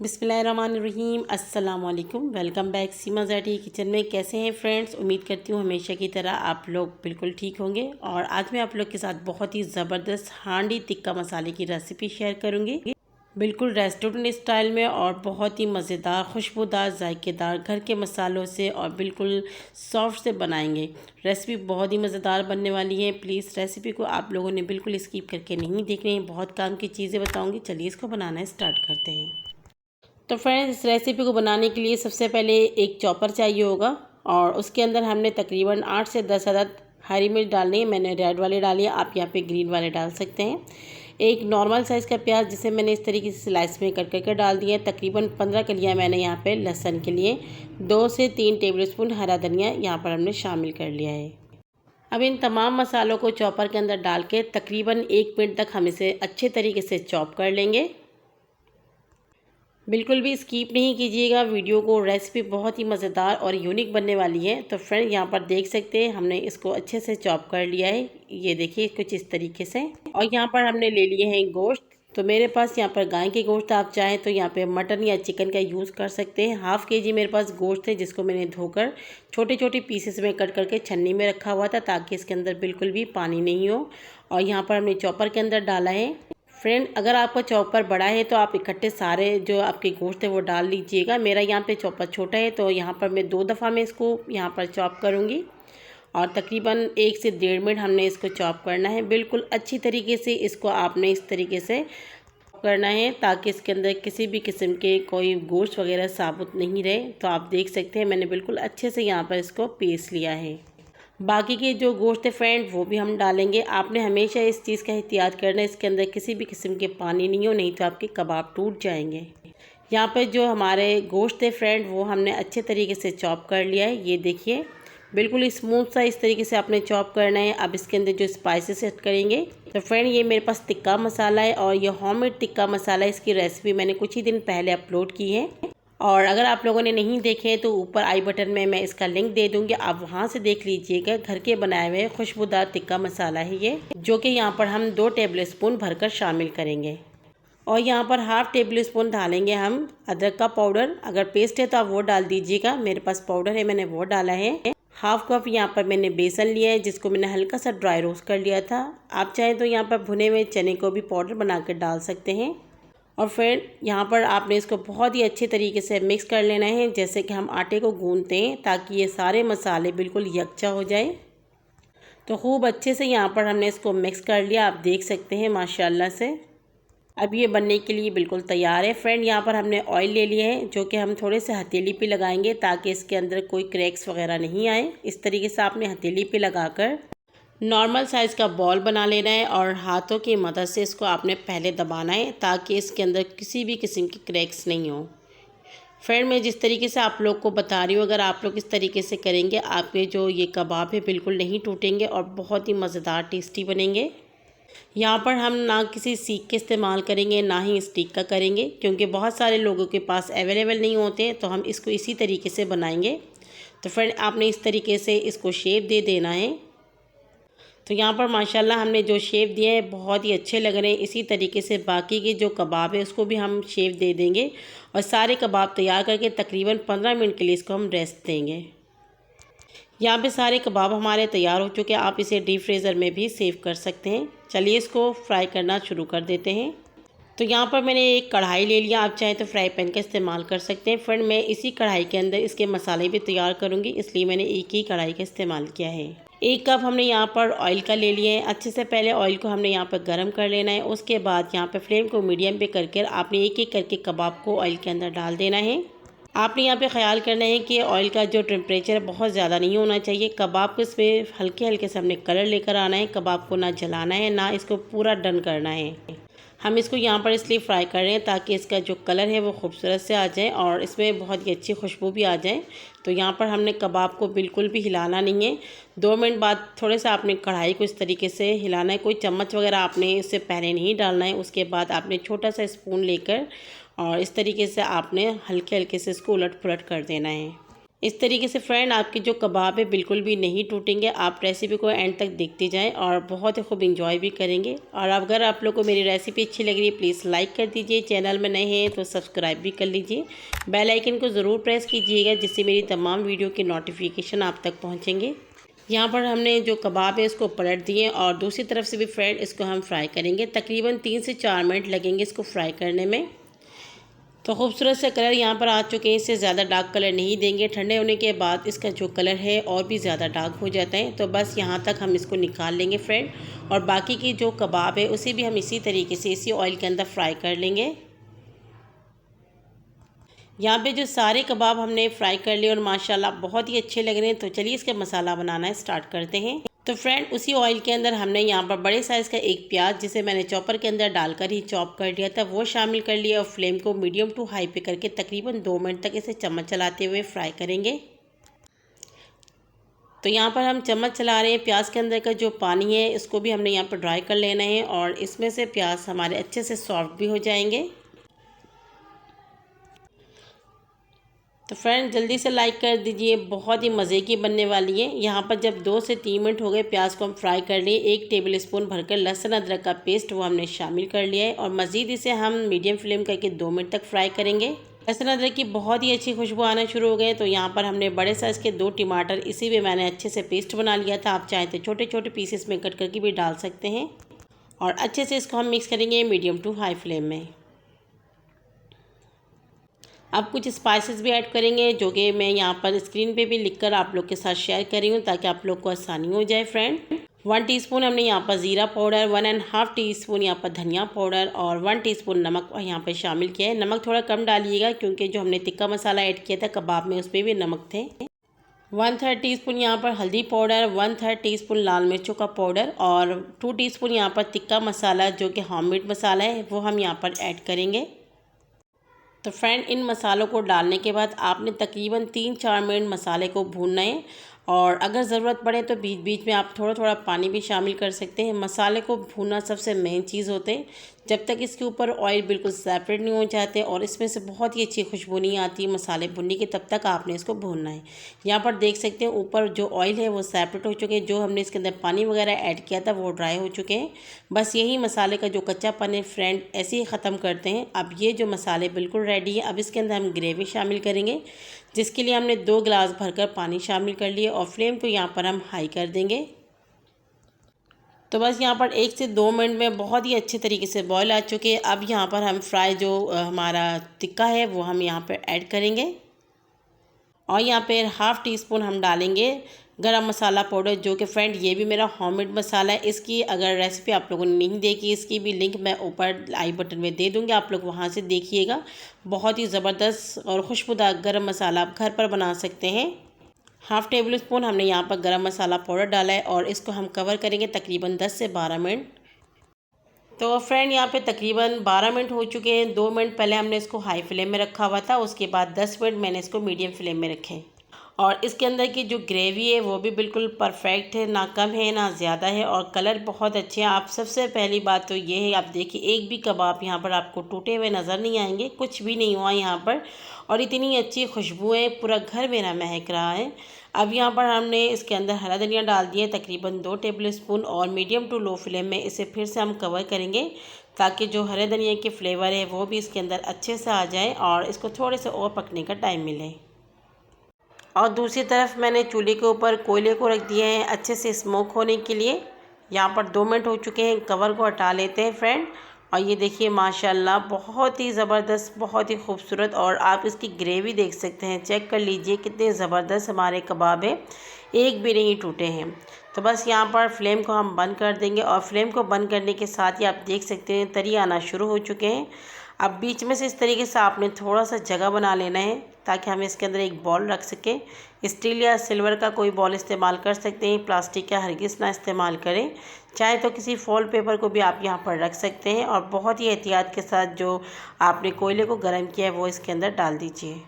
बिस्मिल्लाहिर्रहमानिर्रहीम अस्सलाम वालेकुम। वेलकम बैक सीमा ज़ैटी किचन में। कैसे हैं फ्रेंड्स? उम्मीद करती हूँ हमेशा की तरह आप लोग बिल्कुल ठीक होंगे। और आज मैं आप लोग के साथ बहुत ही ज़बरदस्त हांडी टिक्का मसाले की रेसिपी शेयर करूँगी, बिल्कुल रेस्टोरेंट स्टाइल में, और बहुत ही मज़ेदार, खुशबूदार, जायकेदार घर के मसालों से और बिल्कुल सॉफ्ट से बनाएंगे। रेसिपी बहुत ही मज़ेदार बनने वाली है। प्लीज़ रेसिपी को आप लोगों ने बिल्कुल स्किप करके नहीं देखनी है, बहुत काम की चीज़ें बताऊँगी। चलिए इसको बनाना स्टार्ट करते हैं। तो फ्रेंड्स, इस रेसिपी को बनाने के लिए सबसे पहले एक चॉपर चाहिए होगा, और उसके अंदर हमने तकरीबन 8 से 10 अदद हरी मिर्च डालनी है। मैंने रेड वाले डाली है, आप यहाँ पे ग्रीन वाले डाल सकते हैं। एक नॉर्मल साइज़ का प्याज जिसे मैंने इस तरीके से स्लाइस में कट करके डाल दिया है। तकरीबन 15 कलियाँ मैंने यहाँ पे लहसुन के लिए, 2 से 3 टेबलस्पून हरा धनिया यहाँ पर हमने शामिल कर लिया है। अब इन तमाम मसालों को चॉपर के अंदर डाल के तकरीबन 1 मिनट तक हम इसे अच्छे तरीके से चॉप कर लेंगे। बिल्कुल भी स्किप नहीं कीजिएगा वीडियो को, रेसिपी बहुत ही मज़ेदार और यूनिक बनने वाली है। तो फ्रेंड, यहाँ पर देख सकते हैं हमने इसको अच्छे से चॉप कर लिया है। ये देखिए कुछ इस तरीके से। और यहाँ पर हमने ले लिए हैं गोश्त। तो मेरे पास यहाँ पर गाय के गोश्त, आप चाहें तो यहाँ पे मटन या चिकन का यूज़ कर सकते हैं। हाफ़ के जी मेरे पास गोश्त है, जिसको मैंने धोकर छोटे छोटे पीसेस में कट करके छन्नी में रखा हुआ था, ताकि इसके अंदर बिल्कुल भी पानी नहीं हो। और यहाँ पर हमने चॉपर के अंदर डाला है। फ्रेंड, अगर आपका चॉपर बड़ा है तो आप इकट्ठे सारे जो आपके गोश्त है वो डाल लीजिएगा। मेरा यहाँ पे चॉपर छोटा है, तो यहाँ पर मैं 2 दफ़ा में इसको यहाँ पर चॉप करूँगी। और तकरीबन 1 से 1.5 मिनट हमने इसको चॉप करना है। बिल्कुल अच्छी तरीके से इसको आपने इस तरीके से करना है, ताकि इसके अंदर किसी भी किस्म के कोई गोश्त वगैरह साबुत नहीं रहे। तो आप देख सकते हैं मैंने बिल्कुल अच्छे से यहाँ पर इसको पीस लिया है। बाकी के जो गोश्त है फ्रेंड, वो भी हम डालेंगे। आपने हमेशा इस चीज़ का एहतियात करना है, इसके अंदर किसी भी किस्म के पानी नहीं हो, नहीं तो आपके कबाब टूट जाएंगे। यहाँ पर जो हमारे गोश्त है फ्रेंड, वो हमने अच्छे तरीके से चॉप कर लिया है। ये देखिए बिल्कुल स्मूथ सा इस तरीके से आपने चॉप करना है। अब इसके अंदर जो स्पाइसेस ऐड करेंगे, तो फ्रेंड ये मेरे पास टिक्का मसाला है, और ये होममेड टिक्का मसाला, इसकी रेसिपी मैंने कुछ ही दिन पहले अपलोड की है। और अगर आप लोगों ने नहीं देखे तो ऊपर आई बटन में मैं इसका लिंक दे दूंगी, आप वहां से देख लीजिएगा। घर के बनाए हुए खुशबूदार टिक्का मसाला है ये, जो कि यहाँ पर हम 2 टेबलस्पून भरकर शामिल करेंगे। और यहाँ पर हाफ़ टेबल स्पून डालेंगे हम अदरक का पाउडर। अगर पेस्ट है तो आप वो डाल दीजिएगा, मेरे पास पाउडर है, मैंने वो डाला है। हाफ़ कप यहाँ पर मैंने बेसन लिया है, जिसको मैंने हल्का सा ड्राई रोस्ट कर लिया था। आप चाहें तो यहाँ पर भुने हुए चने को भी पाउडर बना कर डाल सकते हैं। और फिर यहाँ पर आपने इसको बहुत ही अच्छे तरीके से मिक्स कर लेना है, जैसे कि हम आटे को गूंथते हैं, ताकि ये सारे मसाले बिल्कुल यकजा हो जाए। तो खूब अच्छे से यहाँ पर हमने इसको मिक्स कर लिया, आप देख सकते हैं माशाल्लाह से। अब ये बनने के लिए बिल्कुल तैयार है। फ्रेंड, यहाँ पर हमने ऑयल ले लिया है, जो कि हम थोड़े से हथेली पे लगाएंगे, ताकि इसके अंदर कोई क्रैक्स वगैरह नहीं आए। इस तरीके से आपने हथेली पे लगाकर नॉर्मल साइज़ का बॉल बना लेना है, और हाथों की मदद से इसको आपने पहले दबाना है, ताकि इसके अंदर किसी भी किस्म की क्रैक्स नहीं हो। फ्रेंड, मैं जिस तरीके से आप लोग को बता रही हूँ, अगर आप लोग इस तरीके से करेंगे, आपके जो ये कबाब है बिल्कुल नहीं टूटेंगे और बहुत ही मज़ेदार टेस्टी बनेंगे। यहाँ पर हम ना किसी सीख के इस्तेमाल करेंगे, ना ही स्टिक का करेंगे, क्योंकि बहुत सारे लोगों के पास अवेलेबल नहीं होते, तो हम इसको इसी तरीके से बनाएंगे। तो फ्रेंड, आपने इस तरीके से इसको शेप दे देना है। तो यहाँ पर माशाल्लाह हमने जो शेप दिए हैं बहुत ही अच्छे लग रहे हैं। इसी तरीके से बाकी के जो कबाब है उसको भी हम शेप दे देंगे, और सारे कबाब तैयार करके तकरीबन 15 मिनट के लिए इसको हम रेस्ट देंगे। यहाँ पे सारे कबाब हमारे तैयार हो चुके हैं, आप इसे डीप फ्रीज़र में भी सेव कर सकते हैं। चलिए इसको फ्राई करना शुरू कर देते हैं। तो यहाँ पर मैंने एक कढ़ाई ले लिया, आप चाहें तो फ्राई पैन का इस्तेमाल कर सकते हैं। फ्रेंड, मैं इसी कढ़ाई के अंदर इसके मसाले भी तैयार करूँगी, इसलिए मैंने एक ही कढ़ाई का इस्तेमाल किया है। 1 कप हमने यहाँ पर ऑयल का ले लिया है। अच्छे से पहले ऑयल को हमने यहाँ पर गर्म कर लेना है। उसके बाद यहाँ पर फ्लेम को मीडियम पे करके आपने एक एक करके कबाब को ऑयल के अंदर डाल देना है। आपने यहाँ पे ख्याल करना है कि ऑयल का जो टेम्परेचर बहुत ज़्यादा नहीं होना चाहिए। कबाब को इसमें हल्के हल्के से हमने कलर लेकर आना है। कबाब को ना जलाना है, ना इसको पूरा डन करना है। हम इसको यहाँ पर इसलिए फ्राई कर रहे हैं, ताकि इसका जो कलर है वो खूबसूरत से आ जाए और इसमें बहुत ही अच्छी खुशबू भी आ जाए। तो यहाँ पर हमने कबाब को बिल्कुल भी हिलाना नहीं है। 2 मिनट बाद थोड़े सा आपने कढ़ाई को इस तरीके से हिलाना है। कोई चम्मच वगैरह आपने इससे पहले नहीं डालना है। उसके बाद आपने छोटा सा स्पून लेकर और इस तरीके से आपने हल्के हल्के से इसको उलट पुलट कर देना है। इस तरीके से फ्रेंड आपके जो कबाब है बिल्कुल भी नहीं टूटेंगे। आप रेसिपी को एंड तक देखते जाएं और बहुत ही खूब इंजॉय भी करेंगे। और अगर आप लोग को मेरी रेसिपी अच्छी लग रही है प्लीज़ लाइक कर दीजिए, चैनल में नए हैं तो सब्सक्राइब भी कर लीजिए, बेल आइकन को ज़रूर प्रेस कीजिएगा जिससे मेरी तमाम वीडियो के नोटिफिकेशन आप तक पहुँचेंगे। यहाँ पर हमने जो कबाब है इसको पलट दिए और दूसरी तरफ से भी फ्रेंड इसको हम फ्राई करेंगे। तकरीबन 3 से 4 मिनट लगेंगे इसको फ्राई करने में। तो खूबसूरत से कलर यहाँ पर आ चुके हैं। इससे ज़्यादा डार्क कलर नहीं देंगे, ठंडे होने के बाद इसका जो कलर है और भी ज़्यादा डार्क हो जाता है। तो बस यहाँ तक हम इसको निकाल लेंगे फ्रेंड। और बाकी की जो कबाब है उसे भी हम इसी तरीके से इसी ऑयल के अंदर फ्राई कर लेंगे। यहाँ पे जो सारे कबाब हमने फ्राई कर लिए और माशाल्लाह बहुत ही अच्छे लग रहे हैं। तो चलिए इसका मसाला बनाना स्टार्ट करते हैं। तो फ्रेंड उसी ऑयल के अंदर हमने यहाँ पर बड़े साइज़ का एक प्याज जिसे मैंने चॉपर के अंदर डालकर ही चॉप कर दिया था वो शामिल कर लिया और फ्लेम को मीडियम टू हाई पे करके तकरीबन 2 मिनट तक इसे चम्मच चलाते हुए फ्राई करेंगे। तो यहाँ पर हम चम्मच चला रहे हैं। प्याज के अंदर का जो पानी है इसको भी हमने यहाँ पर ड्राई कर लेना है और इसमें से प्याज हमारे अच्छे से सॉफ्ट भी हो जाएंगे। तो फ्रेंड जल्दी से लाइक कर दीजिए, बहुत ही मज़े की बनने वाली है। यहाँ पर जब 2 से 3 मिनट हो गए प्याज को हम फ्राई कर लिए, 1 टेबल स्पून भरकर लहसुन अदरक का पेस्ट वो हमने शामिल कर लिया है और मज़ीद इसे हम मीडियम फ्लेम करके 2 मिनट तक फ्राई करेंगे। लहसुन अदरक की बहुत ही अच्छी खुशबू आना शुरू हो गए। तो यहाँ पर हमने बड़े साइज़ के 2 टमाटर इसी में मैंने अच्छे से पेस्ट बना लिया था। आप चाहें तो छोटे छोटे पीसेस में कट करके भी डाल सकते हैं। और अच्छे से इसको हम मिक्स करेंगे मीडियम टू हाई फ्लेम में। अब कुछ स्पाइसेस भी ऐड करेंगे जो कि मैं यहाँ पर स्क्रीन पे भी लिखकर आप लोग के साथ शेयर कर रही हूँ ताकि आप लोग को आसानी हो जाए फ्रेंड। 1 टीस्पून हमने यहाँ पर ज़ीरा पाउडर, 1.5 टीस्पून यहाँ पर धनिया पाउडर और 1 टीस्पून नमक यहाँ पर शामिल किया है। नमक थोड़ा कम डालिएगा क्योंकि जो हमने तिक्का मसाला ऐड किया था कबाब में उसमें भी नमक थे। 1/3 टीस्पून यहाँ पर हल्दी पाउडर, 1/3 टीस्पून लाल मिर्चों का पाउडर और 2 टीस्पून यहाँ पर तिक्का मसाला जो कि होममेड मसाला है वो हम यहाँ पर ऐड करेंगे। तो फ्रेंड इन मसालों को डालने के बाद आपने तकरीबन 3-4 मिनट मसाले को भूनना है और अगर ज़रूरत पड़े तो बीच बीच में आप थोड़ा थोड़ा पानी भी शामिल कर सकते हैं। मसाले को भूनना सबसे मेन चीज़ होते हैं। जब तक इसके ऊपर ऑयल बिल्कुल सेपरेट नहीं हो जाते और इसमें से बहुत ही अच्छी खुशबू नहीं आती मसाले भुनने की, तब तक आपने इसको भूनना है। यहाँ पर देख सकते हैं ऊपर जो ऑयल है वो सेपरेट हो चुके हैं। जो हमने इसके अंदर पानी वगैरह ऐड किया था वो ड्राई हो चुके हैं। बस यही मसाले का जो कच्चापन है फ्रेंड ऐसे ही ख़त्म करते हैं। अब ये जो मसाले बिल्कुल रेडी है। अब इसके अंदर हम ग्रेवी शामिल करेंगे जिसके लिए हमने 2 गिलास भरकर पानी शामिल कर लिए और फ्लेम को यहाँ पर हम हाई कर देंगे। तो बस यहाँ पर 1 से 2 मिनट में बहुत ही अच्छे तरीके से बॉईल आ चुके हैं। अब यहाँ पर हम फ्राई जो हमारा टिक्का है वो हम यहाँ पर ऐड करेंगे और यहाँ पे 1/2 टीस्पून हम डालेंगे गरम मसाला पाउडर जो कि फ्रेंड ये भी मेरा होममेड मसाला है। इसकी अगर रेसिपी आप लोगों ने नहीं देखी इसकी भी लिंक मैं ऊपर आई बटन में दे दूँगी, आप लोग वहाँ से देखिएगा। बहुत ही ज़बरदस्त और खुशबूदार गरम मसाला आप घर पर बना सकते हैं। 1/2 टेबल स्पून हमने यहाँ पर गरम मसाला पाउडर डाला है और इसको हम कवर करेंगे तकरीबन 10 से 12 मिनट। तो फ्रेंड यहाँ पे तकरीबन 12 मिनट हो चुके हैं। 2 मिनट पहले हमने इसको हाई फ्लेम में रखा हुआ था, उसके बाद 10 मिनट मैंने इसको मीडियम फ्लेम में रखे और इसके अंदर की जो ग्रेवी है वो भी बिल्कुल परफेक्ट है, ना कम है ना ज़्यादा है और कलर बहुत अच्छे हैं। आप सबसे पहली बात तो ये है, आप देखिए एक भी कबाब यहाँ पर आपको टूटे हुए नज़र नहीं आएंगे, कुछ भी नहीं हुआ यहाँ पर और इतनी अच्छी खुशबू है, पूरा घर मेरा महक रहा है। अब यहाँ पर हमने इसके अंदर हरा धनिया डाल दिया तकरीबन 2 टेबल स्पून और मीडियम टू लो फ्लेम में इसे फिर से हम कवर करेंगे ताकि जो हरे धनिया के फ्लेवर है वो भी इसके अंदर अच्छे से आ जाए और इसको थोड़े से और पकने का टाइम मिले। और दूसरी तरफ मैंने चूल्हे के ऊपर कोयले को रख दिया है अच्छे से स्मोक होने के लिए। यहाँ पर 2 मिनट हो चुके हैं, कवर को हटा लेते हैं फ्रेंड। और ये देखिए माशाल्लाह बहुत ही ज़बरदस्त, बहुत ही खूबसूरत और आप इसकी ग्रेवी देख सकते हैं, चेक कर लीजिए कितने ज़बरदस्त हमारे कबाब है, एक भी नहीं टूटे हैं। तो बस यहाँ पर फ्लेम को हम बंद कर देंगे और फ्लेम को बंद करने के साथ ही आप देख सकते हैं तरी आना शुरू हो चुके हैं। अब बीच में से इस तरीके से आपने थोड़ा सा जगह बना लेना है ताकि हम इसके अंदर एक बॉल रख सकें। स्टील या सिल्वर का कोई बॉल इस्तेमाल कर सकते हैं, प्लास्टिक का हरगिज़ ना इस्तेमाल करें। चाहे तो किसी फॉल पेपर को भी आप यहाँ पर रख सकते हैं और बहुत ही एहतियात के साथ जो आपने कोयले को गर्म किया है वो इसके अंदर डाल दीजिए।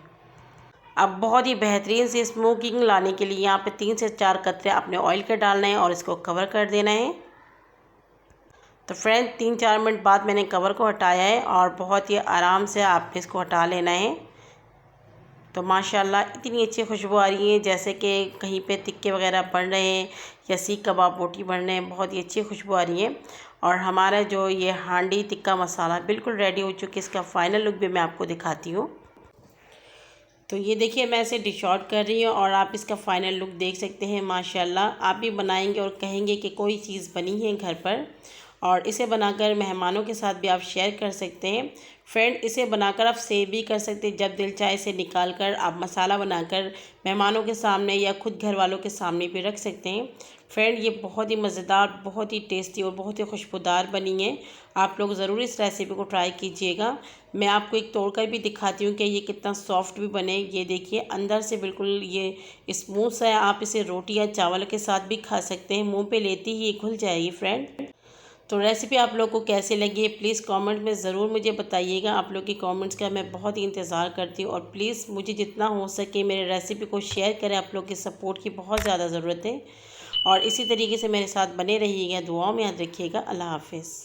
अब बहुत ही बेहतरीन सी स्मोकिंग लाने के लिए यहाँ पे 3 से 4 कतरे आपने ऑयल के डालना है और इसको कवर कर देना है। तो फ्रेंड 3-4 मिनट बाद मैंने कवर को हटाया है और बहुत ही आराम से आपने इसको हटा लेना है। तो माशाल्लाह इतनी अच्छी खुशबू आ रही है जैसे कि कहीं पे टिक्के वगैरह बन रहे हैं या सीख कबाब बोटी बन रहे हैं। बहुत ही अच्छी खुशबू आ रही है। और हमारा जो ये हांडी टिक्का मसाला बिल्कुल रेडी हो चुकी है। इसका फ़ाइनल लुक भी मैं आपको दिखाती हूँ। तो ये देखिए मैं इसे डिश आउट कर रही हूँ और आप इसका फ़ाइनल लुक देख सकते हैं। माशाल्लाह आप भी बनाएंगे और कहेंगे कि कोई चीज़ बनी है घर पर। और इसे बनाकर मेहमानों के साथ भी आप शेयर कर सकते हैं। फ्रेंड, इसे बनाकर आप सेव भी कर सकते हैं। जब दिल चाहे इसे निकाल कर आप मसाला बनाकर मेहमानों के सामने या खुद घर वालों के सामने भी रख सकते हैं। फ्रेंड, ये बहुत ही मज़ेदार, बहुत ही टेस्टी और बहुत ही खुशबूदार बनी है। आप लोग ज़रूर इस रेसिपी को ट्राई कीजिएगा। मैं आपको एक तोड़कर भी दिखाती हूँ कि ये कितना सॉफ्ट भी बने। ये देखिए अंदर से बिल्कुल ये स्मूथ है। आप इसे रोटी या चावल के साथ भी खा सकते हैं। मुंह पे लेती ही ये घुल जाएगी। फ्रेंड, तो रेसिपी आप लोग को कैसी लगी है प्लीज़ कमेंट में ज़रूर मुझे बताइएगा। आप लोग की कमेंट्स का मैं बहुत ही इंतज़ार करती हूँ। और प्लीज़ मुझे जितना हो सके मेरे रेसिपी को शेयर करें। आप लोग की सपोर्ट की बहुत ज़्यादा ज़रूरत है। और इसी तरीके से मेरे साथ बने रहिएगा। दुआओं में याद रखिएगा। अल्लाह हाफ़िज़।